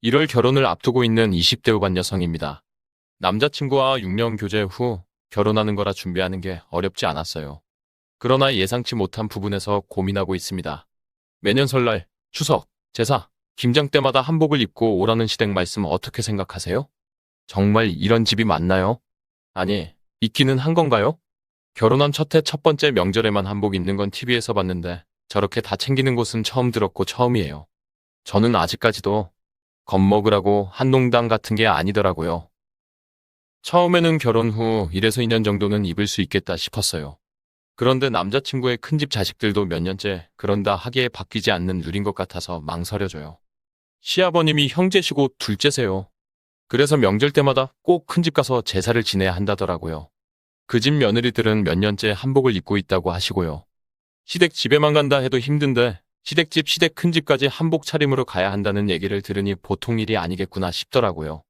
1월 결혼을 앞두고 있는 20대 후반 여성입니다. 남자친구와 6년 교제 후 결혼하는 거라 준비하는 게 어렵지 않았어요. 그러나 예상치 못한 부분에서 고민하고 있습니다. 매년 설날, 추석, 제사, 김장 때마다 한복을 입고 오라는 시댁 말씀 어떻게 생각하세요? 정말 이런 집이 맞나요? 아니, 있기는 한 건가요? 결혼한 첫 해 첫 번째 명절에만 한복 입는 건 TV에서 봤는데 저렇게 다 챙기는 곳은 처음 들었고 처음이에요. 저는 아직까지도 겁먹으라고 한농담 같은 게 아니더라고요. 처음에는 결혼 후 1에서 2년 정도는 입을 수 있겠다 싶었어요. 그런데 남자친구의 큰집 자식들도 몇 년째 그런다 하기에 바뀌지 않는 룰인 것 같아서 망설여져요. 시아버님이 형제시고 둘째세요. 그래서 명절 때마다 꼭 큰집 가서 제사를 지내야 한다더라고요. 그 집 며느리들은 몇 년째 한복을 입고 있다고 하시고요. 시댁 집에만 간다 해도 힘든데 시댁집 시댁 큰집까지 한복 차림으로 가야 한다는 얘기를 들으니 보통 일이 아니겠구나 싶더라고요.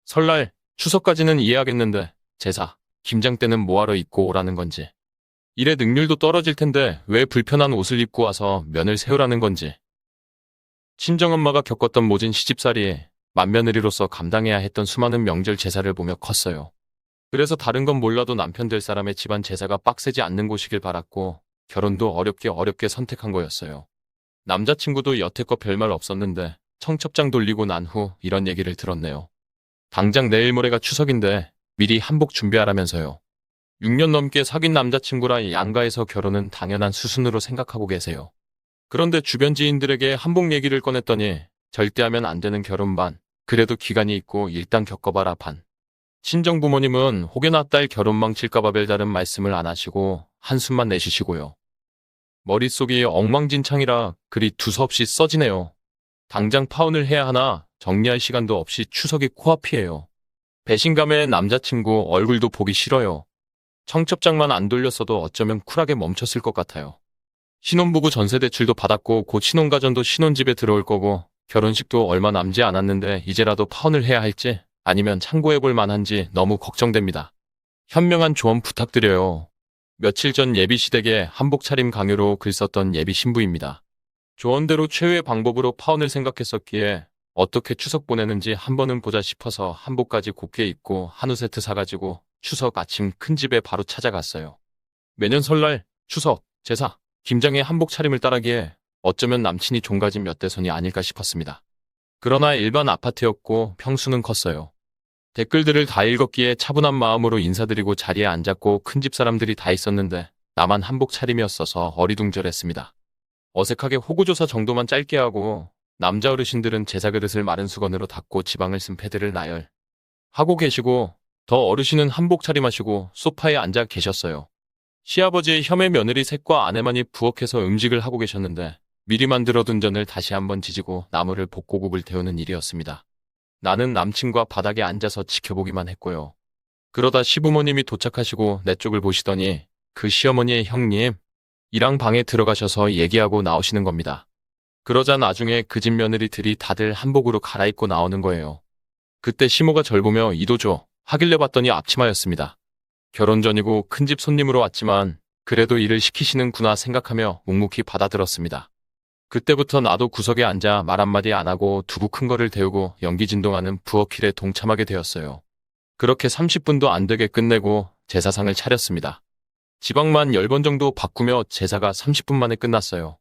설날, 추석까지는 이해하겠는데 제사, 김장 때는 뭐하러 입고 오라는 건지. 일의 능률도 떨어질 텐데 왜 불편한 옷을 입고 와서 면을 세우라는 건지. 친정엄마가 겪었던 모진 시집살이에 맏며느리로서 감당해야 했던 수많은 명절 제사를 보며 컸어요. 그래서 다른 건 몰라도 남편 될 사람의 집안 제사가 빡세지 않는 곳이길 바랐고 결혼도 어렵게 선택한 거였어요. 남자친구도 여태껏 별말 없었는데 청첩장 돌리고 난 후 이런 얘기를 들었네요. 당장 내일 모레가 추석인데 미리 한복 준비하라면서요. 6년 넘게 사귄 남자친구라 양가에서 결혼은 당연한 수순으로 생각하고 계세요. 그런데 주변 지인들에게 한복 얘기를 꺼냈더니 절대 하면 안 되는 결혼 반, 그래도 기간이 있고 일단 겪어봐라 반. 친정 부모님은 혹여나 딸 결혼 망칠까봐 별다른 말씀을 안 하시고 한숨만 내쉬시고요. 머릿속이 엉망진창이라 글이 두서없이 써지네요. 당장 파혼을 해야 하나 정리할 시간도 없이 추석이 코앞이에요. 배신감에 남자친구 얼굴도 보기 싫어요. 청첩장만 안 돌렸어도 어쩌면 쿨하게 멈췄을 것 같아요. 신혼부부 전세대출도 받았고 곧 신혼가전도 신혼집에 들어올 거고 결혼식도 얼마 남지 않았는데 이제라도 파혼을 해야 할지 아니면 참고해볼 만한지 너무 걱정됩니다. 현명한 조언 부탁드려요. 며칠 전 예비시댁에 한복 차림 강요로 글 썼던 예비 신부입니다. 조언대로 최후의 방법으로 파혼을 생각했었기에 어떻게 추석 보내는지 한 번은 보자 싶어서 한복까지 곱게 입고 한우 세트 사가지고 추석 아침 큰 집에 바로 찾아갔어요. 매년 설날, 추석, 제사, 김장의 한복 차림을 따라기에 어쩌면 남친이 종가진 몇 대손이 아닐까 싶었습니다. 그러나 일반 아파트였고 평수는 컸어요. 댓글들을 다 읽었기에 차분한 마음으로 인사드리고 자리에 앉았고 큰집 사람들이 다 있었는데 나만 한복 차림이었어서 어리둥절했습니다. 어색하게 호구조사 정도만 짧게 하고 남자 어르신들은 제사 그릇을 마른 수건으로 닦고 지방을 쓴 패드를 나열 하고 계시고 더 어르신은 한복 차림하시고 소파에 앉아 계셨어요. 시아버지의 혐의 며느리 셋과 아내만이 부엌에서 음식을 하고 계셨는데 미리 만들어둔 전을 다시 한번 지지고 나무를 볶고국을 데우는 일이었습니다. 나는 남친과 바닥에 앉아서 지켜보기만 했고요. 그러다 시부모님이 도착하시고 내 쪽을 보시더니 그 시어머니의 형님 이랑 방에 들어가셔서 얘기하고 나오시는 겁니다. 그러자 나중에 그 집 며느리들이 다들 한복으로 갈아입고 나오는 거예요. 그때 시모가 절 보며 이도줘 하길래 봤더니 앞치마였습니다. 결혼 전이고 큰집 손님으로 왔지만 그래도 일을 시키시는구나 생각하며 묵묵히 받아들었습니다. 그때부터 나도 구석에 앉아 말 한마디 안 하고 두부 큰 거를 데우고 연기 진동하는 부엌일에 동참하게 되었어요. 그렇게 30분도 안 되게 끝내고 제사상을 차렸습니다. 지방만 10번 정도 바꾸며 제사가 30분 만에 끝났어요.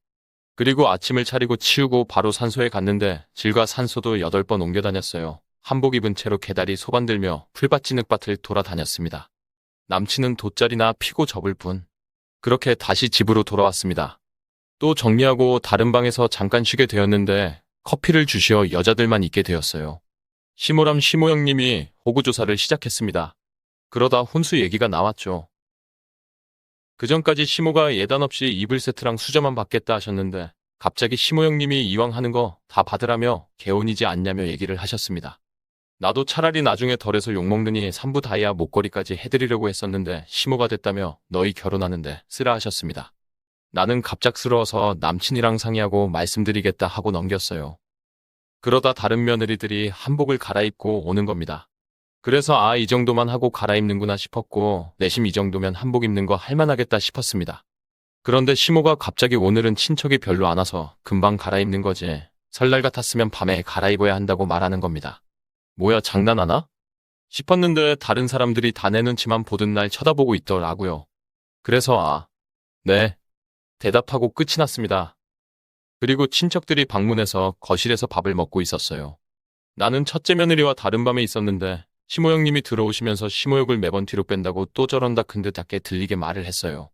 그리고 아침을 차리고 치우고 바로 산소에 갔는데 질과 산소도 8번 옮겨 다녔어요. 한복 입은 채로 개다리 소반 들며 풀밭 진흙밭을 돌아다녔습니다. 남친은 돗자리나 피고 접을 뿐. 그렇게 다시 집으로 돌아왔습니다. 또 정리하고 다른 방에서 잠깐 쉬게 되었는데 커피를 주시어 여자들만 있게 되었어요. 시모람 시모 형님이 호구조사를 시작했습니다. 그러다 혼수 얘기가 나왔죠. 그전까지 시모가 예단 없이 이불 세트랑 수저만 받겠다 하셨는데 갑자기 시모 형님이 이왕 하는 거 다 받으라며 개운이지 않냐며 얘기를 하셨습니다. 나도 차라리 나중에 덜해서 욕먹느니 삼부 다이아 목걸이까지 해드리려고 했었는데 시모가 됐다며 너희 결혼하는데 쓰라 하셨습니다. 나는 갑작스러워서 남친이랑 상의하고 말씀드리겠다 하고 넘겼어요. 그러다 다른 며느리들이 한복을 갈아입고 오는 겁니다. 그래서 이 정도만 하고 갈아입는구나 싶었고 내심 이 정도면 한복 입는 거 할만하겠다 싶었습니다. 그런데 시모가 갑자기 오늘은 친척이 별로 안 와서 금방 갈아입는 거지. 설날 같았으면 밤에 갈아입어야 한다고 말하는 겁니다. 뭐야, 장난하나? 싶었는데 다른 사람들이 다 내 눈치만 보던 날 쳐다보고 있더라고요. 그래서 네. 대답하고 끝이 났습니다. 그리고 친척들이 방문해서 거실에서 밥을 먹고 있었어요. 나는 첫째 며느리와 다른 밤에 있었는데 시모 형님이 들어오시면서 시모욕을 매번 뒤로 뺀다고 또 저런다 큰 듯하게 들리게 말을 했어요.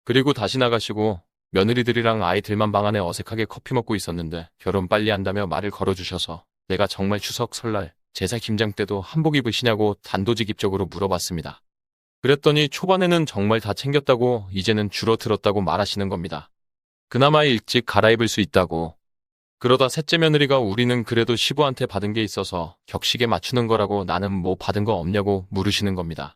그리고 다시 나가시고 며느리들이랑 아이들만 방 안에 어색하게 커피 먹고 있었는데 결혼 빨리 한다며 말을 걸어주셔서 내가 정말 추석 설날 제사 김장 때도 한복 입으시냐고 단도직입적으로 물어봤습니다. 그랬더니 초반에는 정말 다 챙겼다고 이제는 줄어들었다고 말하시는 겁니다. 그나마 일찍 갈아입을 수 있다고. 그러다 셋째 며느리가 우리는 그래도 시부한테 받은 게 있어서 격식에 맞추는 거라고 나는 뭐 받은 거 없냐고 물으시는 겁니다.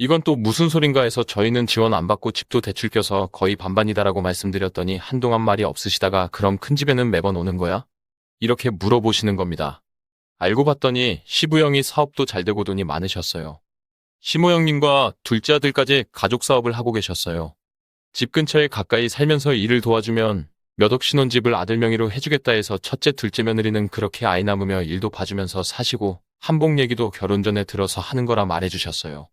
이건 또 무슨 소린가 해서 저희는 지원 안 받고 집도 대출 껴서 거의 반반이다라고 말씀드렸더니 한동안 말이 없으시다가 그럼 큰 집에는 매번 오는 거야? 이렇게 물어보시는 겁니다. 알고 봤더니 시부 형이 사업도 잘 되고 돈이 많으셨어요. 시모 형님과 둘째 아들까지 가족 사업을 하고 계셨어요. 집 근처에 가까이 살면서 일을 도와주면 몇 억 신혼집을 아들 명의로 해주겠다 해서 첫째 둘째 며느리는 그렇게 아이 낳으며 일도 봐주면서 사시고 한복 얘기도 결혼 전에 들어서 하는 거라 말해주셨어요.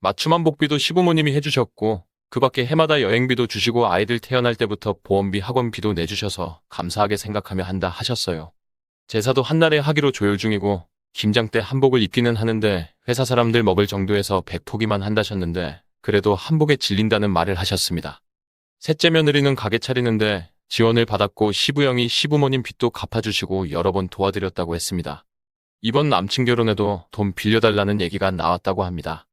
맞춤 한복비도 시부모님이 해주셨고 그 밖에 해마다 여행비도 주시고 아이들 태어날 때부터 보험비 학원비도 내주셔서 감사하게 생각하며 한다 하셨어요. 제사도 한날에 하기로 조율 중이고 김장 때 한복을 입기는 하는데 회사 사람들 먹을 정도에서 100포기만 한다셨는데 그래도 한복에 질린다는 말을 하셨습니다. 셋째 며느리는 가게 차리는데 지원을 받았고 시부형이 시부모님 빚도 갚아주시고 여러 번 도와드렸다고 했습니다. 이번 남친 결혼에도 돈 빌려달라는 얘기가 나왔다고 합니다.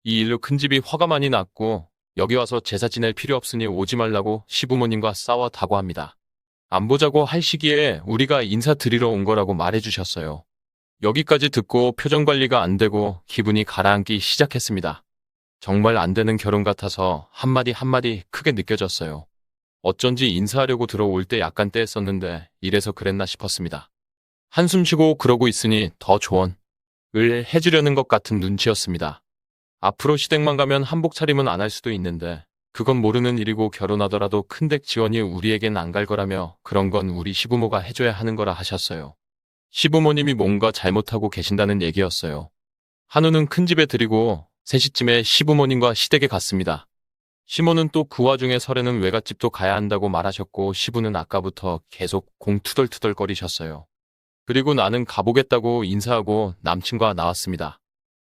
이 일로 큰 집이 화가 많이 났고 여기 와서 제사 지낼 필요 없으니 오지 말라고 시부모님과 싸웠다고 합니다. 안 보자고 할 시기에 우리가 인사드리러 온 거라고 말해주셨어요. 여기까지 듣고 표정 관리가 안 되고 기분이 가라앉기 시작했습니다. 정말 안 되는 결혼 같아서 한마디 한마디 크게 느껴졌어요. 어쩐지 인사하려고 들어올 때 약간 떼했었는데 이래서 그랬나 싶었습니다. 한숨 쉬고 그러고 있으니 더 조언을 해주려는 것 같은 눈치였습니다. 앞으로 시댁만 가면 한복 차림은 안 할 수도 있는데 그건 모르는 일이고 결혼하더라도 큰댁 지원이 우리에겐 안 갈 거라며 그런 건 우리 시부모가 해줘야 하는 거라 하셨어요. 시부모님이 뭔가 잘못하고 계신다는 얘기였어요. 한우는 큰 집에 드리고 3시쯤에 시부모님과 시댁에 갔습니다. 시모는 또 그 와중에 설에는 외갓집도 가야 한다고 말하셨고 시부는 아까부터 계속 공투덜투덜거리셨어요. 그리고 나는 가보겠다고 인사하고 남친과 나왔습니다.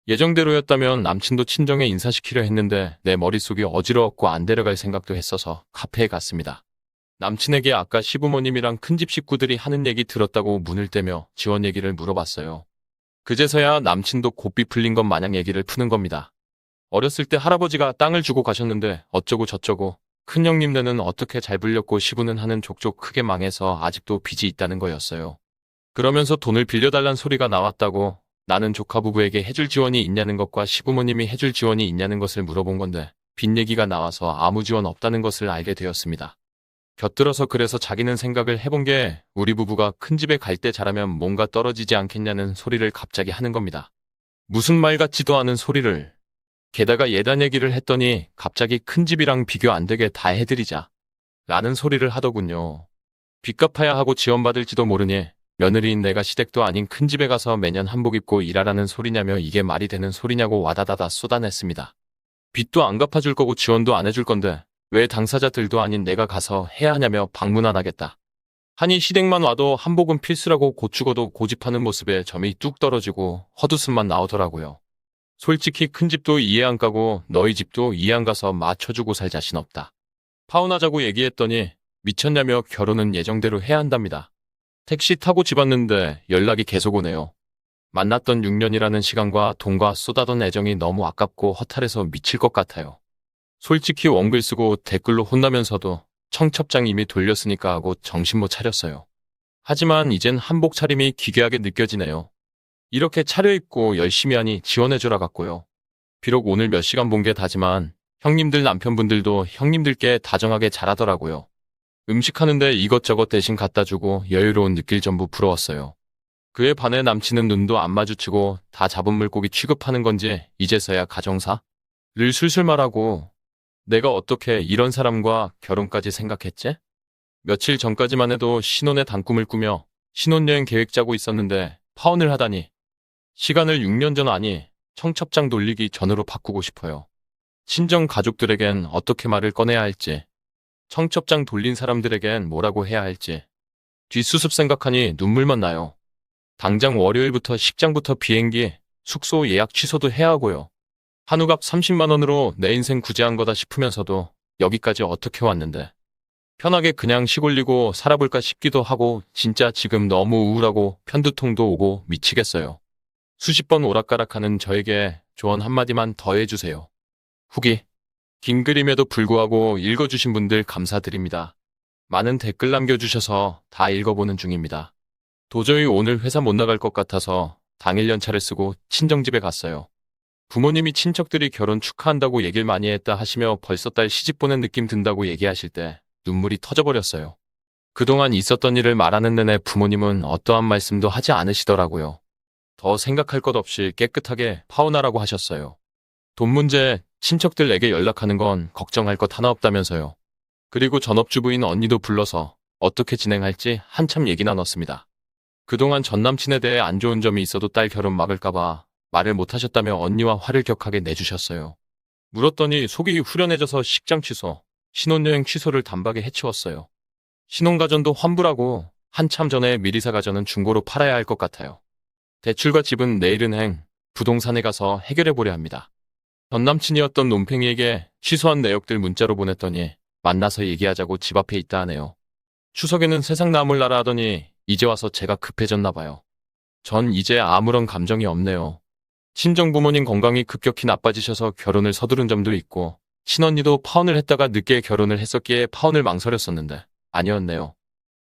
예정대로였다면 남친도 친정에 인사시키려 했는데 내 머릿속이 어지러웠고 안 데려갈 생각도 했어서 카페에 갔습니다. 남친에게 아까 시부모님이랑 큰집 식구들이 하는 얘기 들었다고 문을 떼며 지원 얘기를 물어봤어요. 그제서야 남친도 고삐 풀린 것 마냥 얘기를 푸는 겁니다. 어렸을 때 할아버지가 땅을 주고 가셨는데 어쩌고 저쩌고 큰형님네는 어떻게 잘 불렸고 시부는 하는 족족 크게 망해서 아직도 빚이 있다는 거였어요. 그러면서 돈을 빌려달란 소리가 나왔다고 나는 조카 부부에게 해줄 지원이 있냐는 것과 시부모님이 해줄 지원이 있냐는 것을 물어본 건데 빚 얘기가 나와서 아무 지원 없다는 것을 알게 되었습니다. 곁들어서 그래서 자기는 생각을 해본 게 우리 부부가 큰 집에 갈 때 잘하면 뭔가 떨어지지 않겠냐는 소리를 갑자기 하는 겁니다. 무슨 말 같지도 않은 소리를. 게다가 예단 얘기를 했더니 갑자기 큰 집이랑 비교 안 되게 다 해드리자 라는 소리를 하더군요. 빚 갚아야 하고 지원받을지도 모르니 며느리인 내가 시댁도 아닌 큰 집에 가서 매년 한복 입고 일하라는 소리냐며 이게 말이 되는 소리냐고 와다다다 쏟아냈습니다. 빚도 안 갚아줄 거고 지원도 안 해줄 건데 왜 당사자들도 아닌 내가 가서 해야 하냐며 방문 안 하겠다. 하니 시댁만 와도 한복은 필수라고 고추고도 고집하는 모습에 점이 뚝 떨어지고 헛웃음만 나오더라고요. 솔직히 큰 집도 이해 안 가고 너희 집도 이해 안 가서 맞춰주고 살 자신 없다. 파혼하자고 얘기했더니 미쳤냐며 결혼은 예정대로 해야 한답니다. 택시 타고 집 왔는데 연락이 계속 오네요. 만났던 6년이라는 시간과 돈과 쏟아던 애정이 너무 아깝고 허탈해서 미칠 것 같아요. 솔직히 원글 쓰고 댓글로 혼나면서도 청첩장 이미 돌렸으니까 하고 정신 못 차렸어요. 하지만 이젠 한복 차림이 기괴하게 느껴지네요. 이렇게 차려입고 열심히 하니 지원해주라 같고요. 비록 오늘 몇 시간 본 게 다지만 형님들 남편분들도 형님들께 다정하게 잘하더라고요. 음식하는데 이것저것 대신 갖다 주고 여유로운 느낄 전부 부러웠어요. 그에 반해 남친은 눈도 안 마주치고 다 잡은 물고기 취급하는 건지 이제서야 가정사를 술술 말하고 내가 어떻게 이런 사람과 결혼까지 생각했지? 며칠 전까지만 해도 신혼의 단꿈을 꾸며 신혼여행 계획 짜고 있었는데 파혼을 하다니. 시간을 6년 전 아니 청첩장 돌리기 전으로 바꾸고 싶어요. 친정 가족들에겐 어떻게 말을 꺼내야 할지, 청첩장 돌린 사람들에겐 뭐라고 해야 할지, 뒷수습 생각하니 눈물만 나요. 당장 월요일부터 식장부터 비행기, 숙소 예약 취소도 해야 하고요. 한우값 30만 원으로 내 인생 구제한 거다 싶으면서도 여기까지 어떻게 왔는데. 편하게 그냥 시골리고 살아볼까 싶기도 하고 진짜 지금 너무 우울하고 편두통도 오고 미치겠어요. 수십 번 오락가락하는 저에게 조언 한마디만 더 해주세요. 후기. 긴 글임에도 불구하고 읽어주신 분들 감사드립니다. 많은 댓글 남겨주셔서 다 읽어보는 중입니다. 도저히 오늘 회사 못 나갈 것 같아서 당일 연차를 쓰고 친정집에 갔어요. 부모님이 친척들이 결혼 축하한다고 얘기를 많이 했다 하시며 벌써 딸 시집 보낸 느낌 든다고 얘기하실 때 눈물이 터져버렸어요. 그동안 있었던 일을 말하는 내내 부모님은 어떠한 말씀도 하지 않으시더라고요. 더 생각할 것 없이 깨끗하게 파혼하라고 하셨어요. 돈 문제, 친척들에게 연락하는 건 걱정할 것 하나 없다면서요. 그리고 전업주부인 언니도 불러서 어떻게 진행할지 한참 얘기 나눴습니다. 그동안 전남친에 대해 안 좋은 점이 있어도 딸 결혼 막을까봐 말을 못하셨다며 언니와 화를 격하게 내주셨어요. 물었더니 속이 후련해져서 식장 취소, 신혼여행 취소를 단박에 해치웠어요. 신혼가전도 환불하고 한참 전에 미리 사 가전은 중고로 팔아야 할 것 같아요. 대출과 집은 내일은행, 부동산에 가서 해결해보려 합니다. 전남친이었던 논팽이에게 취소한 내역들 문자로 보냈더니 만나서 얘기하자고 집 앞에 있다 하네요. 추석에는 세상 나물나라 하더니 이제 와서 제가 급해졌나 봐요. 전 이제 아무런 감정이 없네요. 친정부모님 건강이 급격히 나빠지셔서 결혼을 서두른 점도 있고 친언니도 파혼을 했다가 늦게 결혼을 했었기에 파혼을 망설였었는데 아니었네요.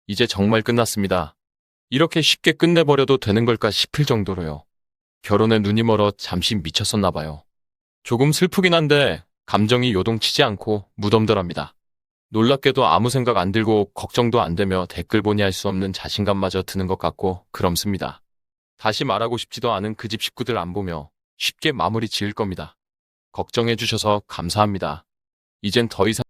이제 정말 끝났습니다. 이렇게 쉽게 끝내버려도 되는 걸까 싶을 정도로요. 결혼에 눈이 멀어 잠시 미쳤었나 봐요. 조금 슬프긴 한데 감정이 요동치지 않고 무덤덤합니다. 놀랍게도 아무 생각 안 들고 걱정도 안 되며 댓글 보니 할 수 없는 자신감마저 드는 것 같고 그렇습니다. 다시 말하고 싶지도 않은 그 집 식구들 안 보며 쉽게 마무리 지을 겁니다. 걱정해 주셔서 감사합니다. 이젠 더 이상